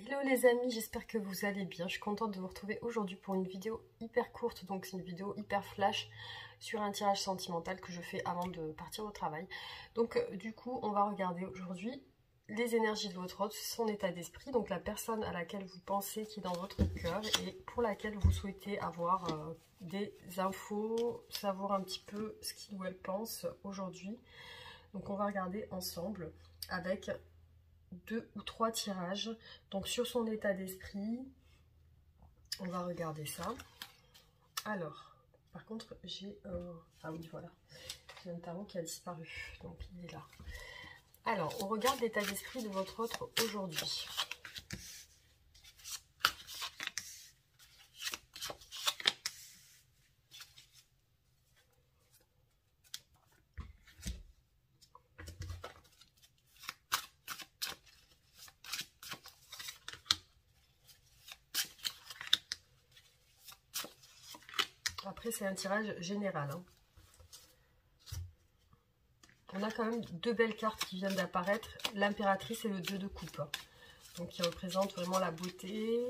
Hello les amis, j'espère que vous allez bien. Je suis contente de vous retrouver aujourd'hui pour une vidéo hyper courte, donc c'est une vidéo hyper flash sur un tirage sentimental que je fais avant de partir au travail. Donc du coup, on va regarder aujourd'hui les énergies de votre hôte, son état d'esprit, donc la personne à laquelle vous pensez qui est dans votre cœur et pour laquelle vous souhaitez avoir des infos, savoir un petit peu ce qu'il ou elle pense aujourd'hui. Donc on va regarder ensemble avec 2 ou 3 tirages, donc sur son état d'esprit, on va regarder ça. Alors, par contre, j'ai ah oui, voilà, j'ai un tarot qui a disparu, donc il est là. Alors, on regarde l'état d'esprit de votre autre aujourd'hui. Après, c'est un tirage général. Hein. On a quand même 2 belles cartes qui viennent d'apparaître, l'impératrice et le 2 de coupe. Donc, qui représentent vraiment la beauté,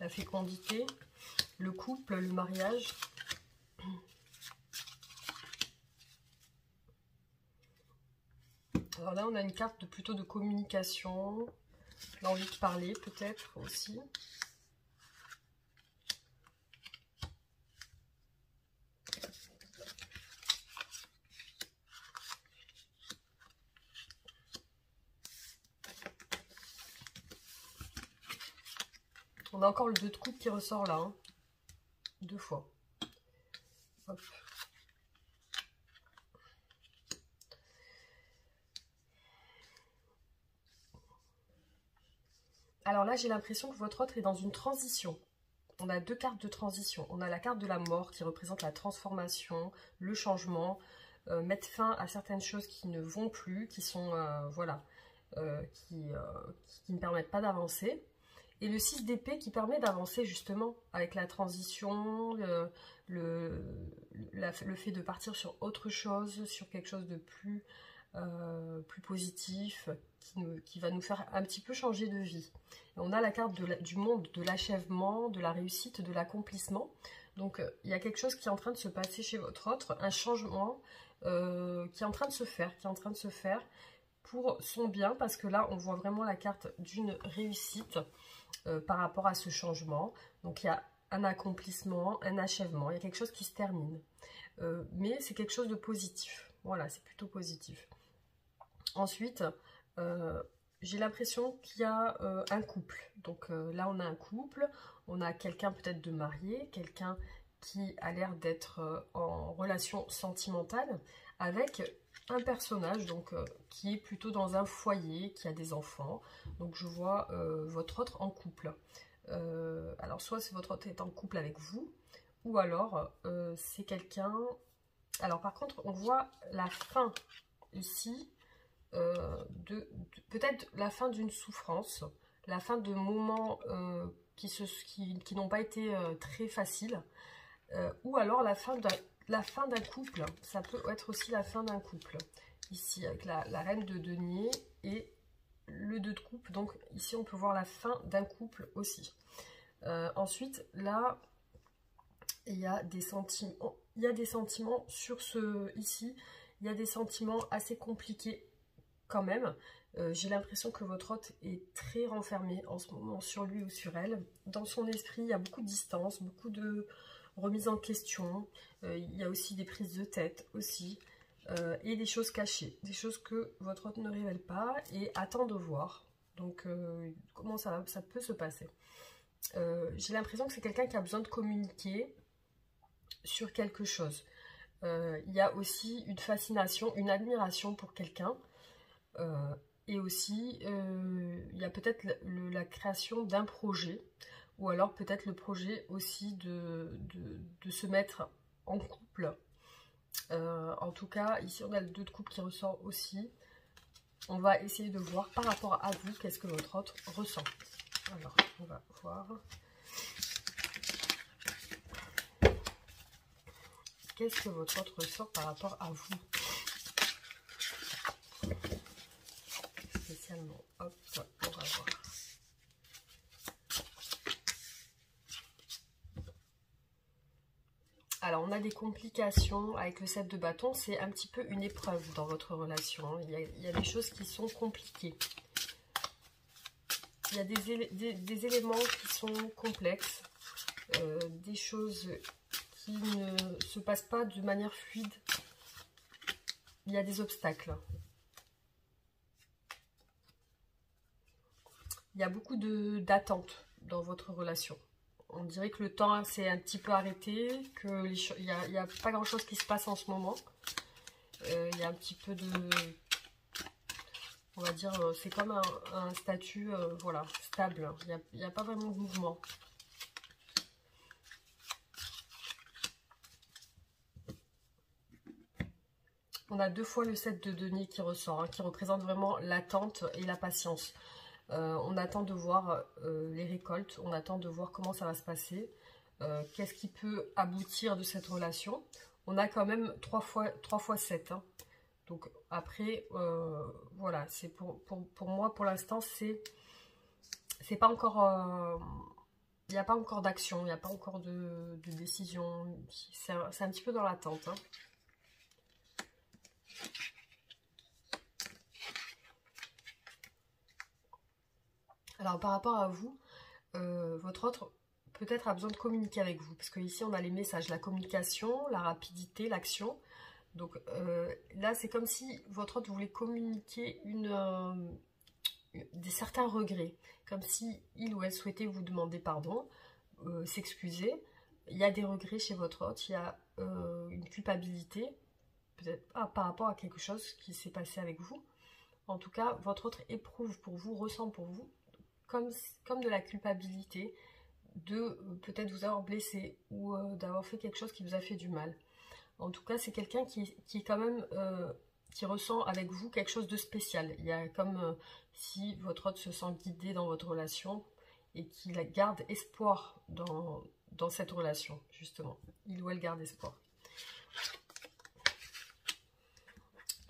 la fécondité, le couple, le mariage. Alors là, on a une carte plutôt de communication, l'envie de parler peut-être aussi. On a encore le 2 de coupe qui ressort là, hein. 2 fois. Hop. Alors là, j'ai l'impression que votre autre est dans une transition. On a 2 cartes de transition. On a la carte de la mort qui représente la transformation, le changement, mettre fin à certaines choses qui ne vont plus, qui sont, voilà, qui ne permettent pas d'avancer. Et le 6 d'épée qui permet d'avancer justement avec la transition, le fait de partir sur autre chose, sur quelque chose de plus positif, qui va nous faire un petit peu changer de vie. Et on a la carte du monde, de l'achèvement, de la réussite, de l'accomplissement. Donc il y a quelque chose qui est en train de se passer chez votre autre, un changement qui est en train de se faire, pour son bien, parce que là on voit vraiment la carte d'une réussite par rapport à ce changement. Donc il y a un accomplissement, un achèvement, il y a quelque chose qui se termine. Mais c'est quelque chose de positif. Voilà, c'est plutôt positif. Ensuite, j'ai l'impression qu'il y a un couple. Donc là, on a un couple, on a quelqu'un peut-être de marié, quelqu'un qui a l'air d'être en relation sentimentale avec un personnage donc qui est plutôt dans un foyer, qui a des enfants. Donc je vois votre autre en couple. Alors soit votre autre est en couple avec vous, ou alors c'est quelqu'un... Alors par contre, on voit la fin ici, peut-être la fin d'une souffrance, la fin de moments qui n'ont pas été très faciles, ou alors la fin d'un couple. Ça peut être aussi la fin d'un couple. Ici, avec la reine de denier et le 2 de coupe. Donc ici, on peut voir la fin d'un couple aussi. Ensuite, là, il y a des sentiments. Il y a des sentiments sur ici. Il y a des sentiments assez compliqués quand même. J'ai l'impression que votre hôte est très renfermé en ce moment sur lui ou sur elle. Dans son esprit, il y a beaucoup de distance, beaucoup de remise en question. Il y a aussi des prises de tête aussi. Et des choses cachées, des choses que votre hôte ne révèle pas et attend de voir. Donc, comment ça peut se passer? J'ai l'impression que c'est quelqu'un qui a besoin de communiquer sur quelque chose. Il y a aussi une fascination, une admiration pour quelqu'un. Et aussi, il y a peut-être la création d'un projet, ou alors peut-être le projet aussi de se mettre en couple. En tout cas, ici on a le 2 de coupe qui ressort aussi. On va essayer de voir par rapport à vous, qu'est-ce que votre autre ressent. Alors, on va voir. Qu'est-ce que votre autre ressent par rapport à vous? Spécialement. Hop, on va voir. Alors, on a des complications avec le 7 de bâton. C'est un petit peu une épreuve dans votre relation. Il y a des choses qui sont compliquées. Il y a des éléments qui sont complexes. Des choses qui ne se passent pas de manière fluide. Il y a des obstacles. Il y a beaucoup d'attentes dans votre relation. On dirait que le temps s'est un petit peu arrêté, qu'il n'y a pas grand-chose qui se passe en ce moment. Il y a un petit peu de... On va dire, c'est comme un statut voilà, stable. Il n'y a pas vraiment de mouvement. On a 2 fois le 7 de denier qui ressort, hein, qui représente vraiment l'attente et la patience. On attend de voir les récoltes, on attend de voir comment ça va se passer, qu'est-ce qui peut aboutir de cette relation. On a quand même 3 fois 7. Hein. Donc après, voilà, c'est pour moi, pour l'instant, c'est pas encore... il n'y a pas encore d'action, il n'y a pas encore de décision. C'est un petit peu dans l'attente. Hein. Alors par rapport à vous, votre autre peut-être a besoin de communiquer avec vous. Parce que ici on a les messages, la communication, la rapidité, l'action. Donc là c'est comme si votre autre voulait communiquer certains regrets. Comme si il ou elle souhaitait vous demander pardon, s'excuser. Il y a des regrets chez votre autre, il y a une culpabilité. Peut-être par rapport à quelque chose qui s'est passé avec vous. En tout cas, votre autre éprouve pour vous, ressent pour vous comme de la culpabilité de peut-être vous avoir blessé ou d'avoir fait quelque chose qui vous a fait du mal. En tout cas, c'est quelqu'un qui est quand même, qui ressent avec vous quelque chose de spécial. Il y a comme si votre autre se sent guidé dans votre relation et qu'il garde espoir dans cette relation, justement. Il ou elle garde espoir.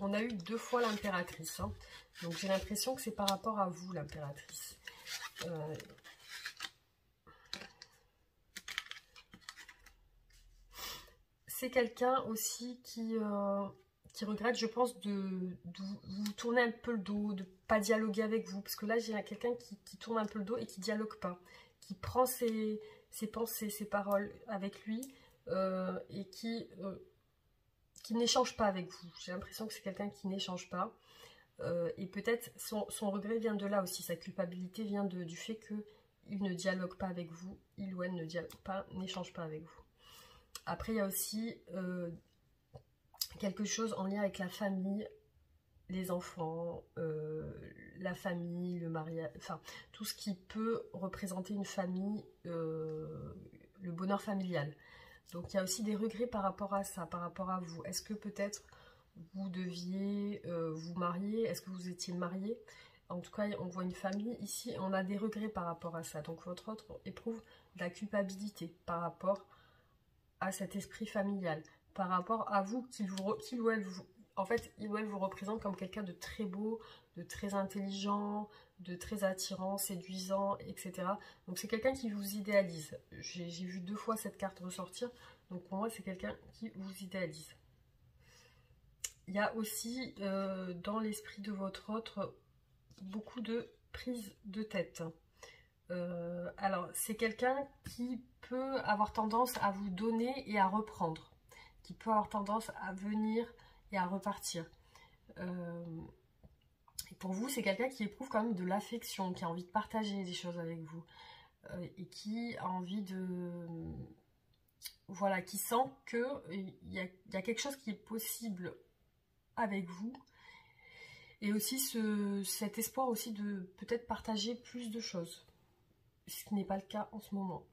On a eu 2 fois l'impératrice. Hein. Donc j'ai l'impression que c'est par rapport à vous, l'impératrice. C'est quelqu'un aussi qui regrette, je pense, de vous tourner un peu le dos, de ne pas dialoguer avec vous. Parce que là, j'ai quelqu'un qui tourne un peu le dos et qui ne dialogue pas. Qui prend ses pensées, ses paroles avec lui et qui n'échange pas avec vous. J'ai l'impression que c'est quelqu'un qui n'échange pas. Et peut-être son regret vient de là aussi. Sa culpabilité vient du fait qu'il ne dialogue pas avec vous. Il ou elle ne dialogue pas, n'échange pas avec vous. Après, il y a aussi quelque chose en lien avec la famille, les enfants, la famille, le mariage, enfin, tout ce qui peut représenter une famille, le bonheur familial. Donc, il y a aussi des regrets par rapport à ça, par rapport à vous. Est-ce que peut-être vous deviez vous marier? Est-ce que vous étiez marié? En tout cas, on voit une famille. Ici, on a des regrets par rapport à ça. Donc, votre autre éprouve de la culpabilité par rapport à cet esprit familial, par rapport à vous, qu'il ou elle vous... En fait, il ou elle vous représente comme quelqu'un de très beau, de très intelligent, de très attirant, séduisant, etc. Donc c'est quelqu'un qui vous idéalise. J'ai vu 2 fois cette carte ressortir, donc pour moi c'est quelqu'un qui vous idéalise. Il y a aussi dans l'esprit de votre autre beaucoup de prise de tête. Alors c'est quelqu'un qui peut avoir tendance à vous donner et à reprendre, qui peut avoir tendance à venir et à repartir. Et pour vous, c'est quelqu'un qui éprouve quand même de l'affection, qui a envie de partager des choses avec vous et qui a envie de... Voilà, qui sent qu'il y a quelque chose qui est possible avec vous. Et aussi cet espoir aussi de peut-être partager plus de choses, ce qui n'est pas le cas en ce moment.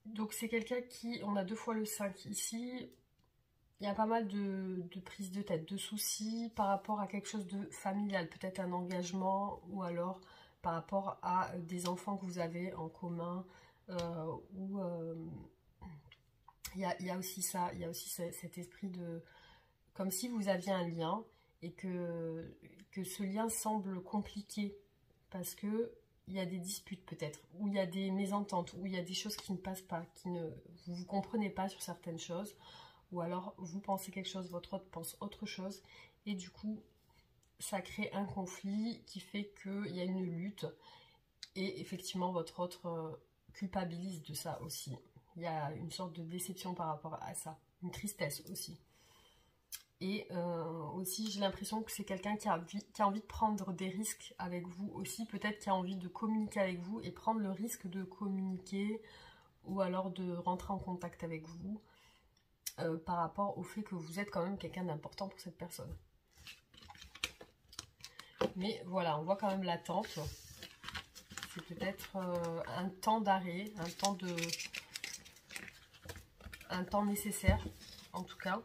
Donc c'est quelqu'un qui, on a 2 fois le 5 ici, il y a pas mal de prises de tête, de soucis par rapport à quelque chose de familial, peut-être un engagement ou alors par rapport à des enfants que vous avez en commun ou il y a aussi ça, il y a aussi cet esprit de, comme si vous aviez un lien et que ce lien semble compliqué parce que il y a des disputes peut-être, où il y a des mésententes, où il y a des choses qui ne passent pas, vous ne comprenez pas sur certaines choses, ou alors vous pensez quelque chose, votre autre pense autre chose, et du coup, ça crée un conflit qui fait qu'il y a une lutte, et effectivement, votre autre culpabilise de ça aussi. Il y a une sorte de déception par rapport à ça, une tristesse aussi. Et aussi, j'ai l'impression que c'est quelqu'un qui a envie de prendre des risques avec vous aussi, peut-être qui a envie de communiquer avec vous et prendre le risque de communiquer ou alors de rentrer en contact avec vous par rapport au fait que vous êtes quand même quelqu'un d'important pour cette personne. Mais voilà, on voit quand même l'attente. C'est peut-être un temps d'arrêt, un temps nécessaire en tout cas.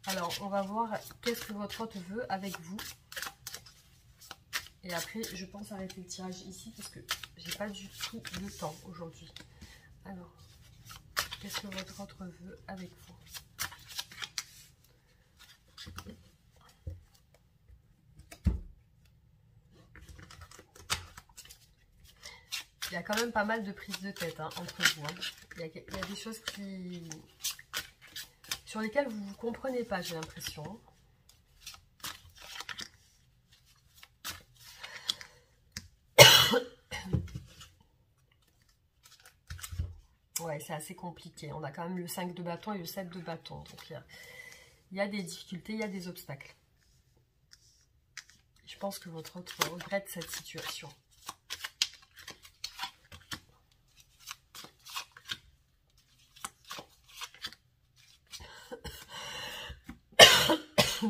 Alors, on va voir qu'est-ce que votre hôte veut avec vous. Et après, je pense arrêter le tirage ici parce que j'ai pas du tout de temps aujourd'hui. Alors, qu'est-ce que votre hôte veut avec vous? Il y a quand même pas mal de prises de tête hein, entre vous. Hein. Il y a des choses sur lesquelles vous ne vous comprenez pas, j'ai l'impression. Ouais, c'est assez compliqué. On a quand même le 5 de bâton et le 7 de bâton. Donc, il y a des difficultés, il y a des obstacles. Je pense que votre autre regrette cette situation.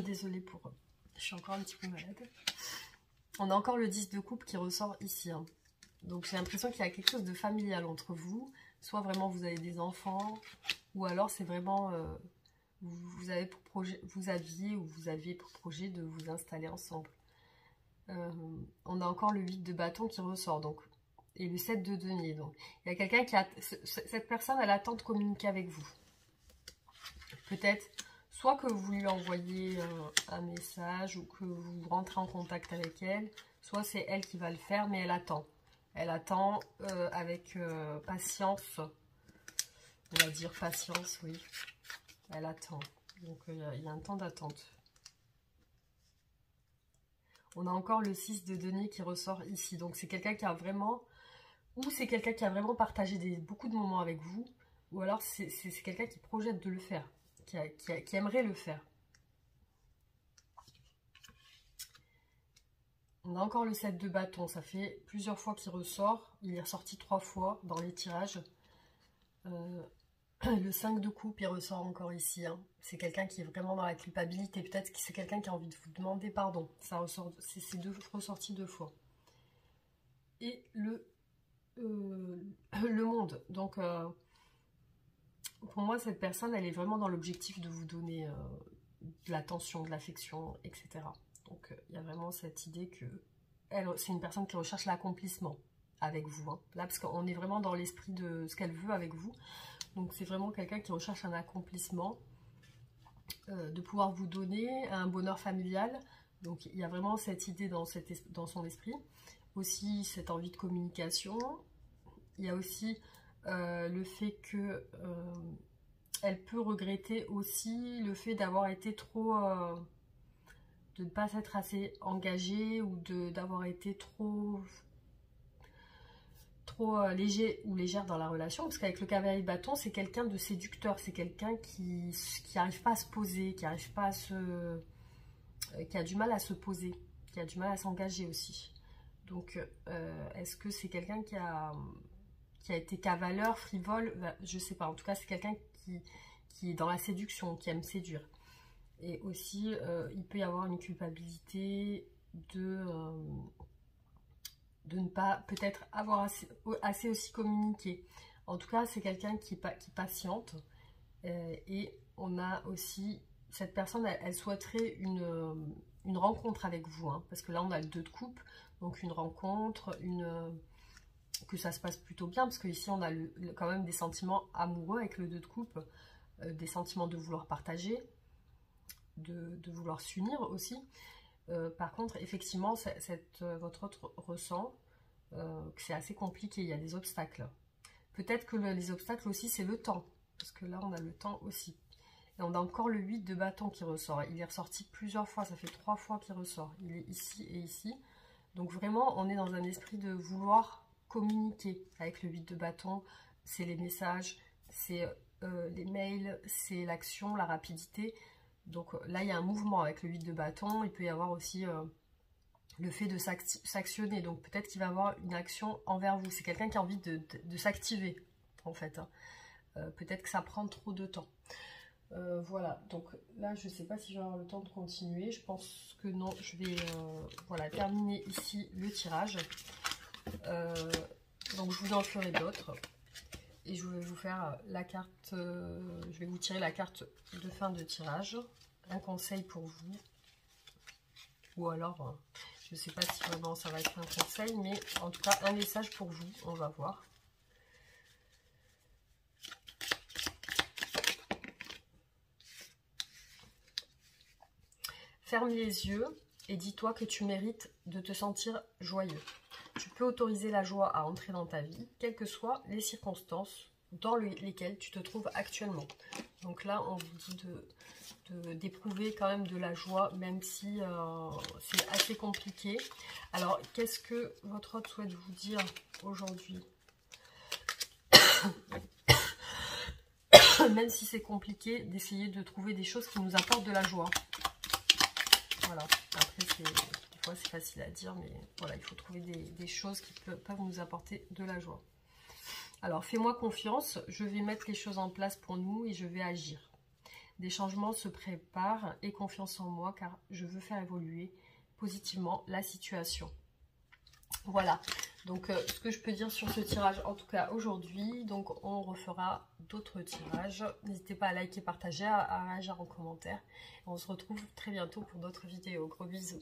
Désolée pour eux. Je suis encore un petit peu malade. On a encore le 10 de coupe qui ressort ici. Hein. Donc j'ai l'impression qu'il y a quelque chose de familial entre vous. Soit vraiment vous avez des enfants, ou alors c'est vraiment vous aviez ou vous aviez pour projet de vous installer ensemble. On a encore le 8 de bâton qui ressort, donc, et le 7 de denier. Donc il y a quelqu'un qui a... Cette personne, elle attend de communiquer avec vous. Peut-être soit que vous lui envoyez un message ou que vous rentrez en contact avec elle, soit c'est elle qui va le faire, mais elle attend. Elle attend avec patience, on va dire patience, oui. Elle attend. Donc il y a un temps d'attente. On a encore le 6 de denier qui ressort ici. Donc c'est quelqu'un qui a vraiment... Ou c'est quelqu'un qui a vraiment partagé beaucoup de moments avec vous. Ou alors c'est quelqu'un qui projette de le faire. Qui aimerait le faire. On a encore le 7 de bâton. Ça fait plusieurs fois qu'il ressort. Il est ressorti 3 fois dans les tirages. Le 5 de coupe, il ressort encore ici. Hein. C'est quelqu'un qui est vraiment dans la culpabilité. Peut-être que c'est quelqu'un qui a envie de vous demander pardon. Ça ressort, c'est ressorti 2 fois. Et le monde. Donc, pour moi, cette personne, elle est vraiment dans l'objectif de vous donner de l'attention, de l'affection, etc. Donc, il y a vraiment cette idée que c'est une personne qui recherche l'accomplissement avec vous. Hein. Là, parce qu'on est vraiment dans l'esprit de ce qu'elle veut avec vous. Donc, c'est vraiment quelqu'un qui recherche un accomplissement, de pouvoir vous donner un bonheur familial. Donc, il y a vraiment cette idée dans son esprit. Aussi, cette envie de communication. Il y a aussi le fait que elle peut regretter aussi le fait d'avoir été trop... de ne pas s'être assez engagée ou d'avoir été trop léger ou légère dans la relation, parce qu'avec le cavalier de bâton, c'est quelqu'un de séducteur, c'est quelqu'un qui n'arrive pas à se poser, qui arrive pas à qui a du mal à se poser, qui a du mal à s'engager aussi. Donc, est-ce que c'est quelqu'un qui a été cavaleur, frivole? Je sais pas, en tout cas, c'est quelqu'un qui est dans la séduction, qui aime séduire. Et aussi, il peut y avoir une culpabilité de ne pas peut-être avoir assez aussi communiqué. En tout cas, c'est quelqu'un qui patiente. Et on a aussi, cette personne, elle souhaiterait une rencontre avec vous. Hein, parce que là, on a le 2 de coupe. Donc, une rencontre, que ça se passe plutôt bien. Parce qu'ici, on a quand même des sentiments amoureux avec le 2 de coupe. Des sentiments de vouloir partager. De vouloir s'unir aussi. Par contre, effectivement, votre autre ressent que c'est assez compliqué, il y a des obstacles. Peut-être que les obstacles aussi, c'est le temps. Parce que là, on a le temps aussi. Et on a encore le 8 de bâton qui ressort. Il est ressorti plusieurs fois, ça fait 3 fois qu'il ressort. Il est ici et ici. Donc vraiment, on est dans un esprit de vouloir communiquer avec le 8 de bâton. C'est les messages, c'est les mails, c'est l'action, la rapidité. Donc là, il y a un mouvement avec le 8 de bâton. Il peut y avoir aussi le fait de s'actionner. Donc peut-être qu'il va avoir une action envers vous. C'est quelqu'un qui a envie de s'activer, en fait. Hein. Peut-être que ça prend trop de temps. Voilà, donc là je ne sais pas si je vais avoir le temps de continuer, je pense que non, je vais voilà, terminer ici le tirage. Donc je vous en ferai d'autres et je vais vous faire la carte, je vais vous tirer la carte de fin de tirage, un conseil pour vous, ou alors je ne sais pas si vraiment ça va être un conseil, mais en tout cas un message pour vous, on va voir. Ferme les yeux et dis-toi que tu mérites de te sentir joyeux. Tu peux autoriser la joie à entrer dans ta vie, quelles que soient les circonstances dans lesquelles tu te trouves actuellement. Donc là, on vous dit d'éprouver quand même de la joie, même si c'est assez compliqué. Alors, qu'est-ce que votre hôte souhaite vous dire aujourd'hui? Même si c'est compliqué, d'essayer de trouver des choses qui nous apportent de la joie. Voilà, après des fois c'est facile à dire, mais voilà, il faut trouver des choses qui peuvent nous apporter de la joie. Alors, fais-moi confiance, je vais mettre les choses en place pour nous et je vais agir. Des changements se préparent et confiance en moi car je veux faire évoluer positivement la situation. Voilà, donc ce que je peux dire sur ce tirage, en tout cas aujourd'hui, donc on refera d'autres tirages. N'hésitez pas à liker, partager, à réagir en commentaire. On se retrouve très bientôt pour d'autres vidéos. Gros bisous.